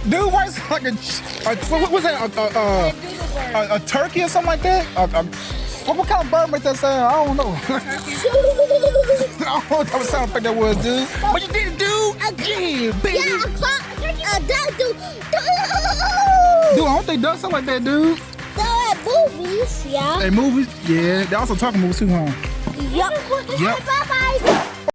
Dude, why is it like what was that? A turkey or something like that? What kind of bird makes that sound? I don't know. I don't know what type of sound effect that was, dude. But you did it, dude. Yeah, baby. Yeah, that dude. Dude, I don't think does something like that, dude. They're movies, yeah. Hey, movies? Yeah. They also talking movies too, huh? Yep. Yep. Bye-bye.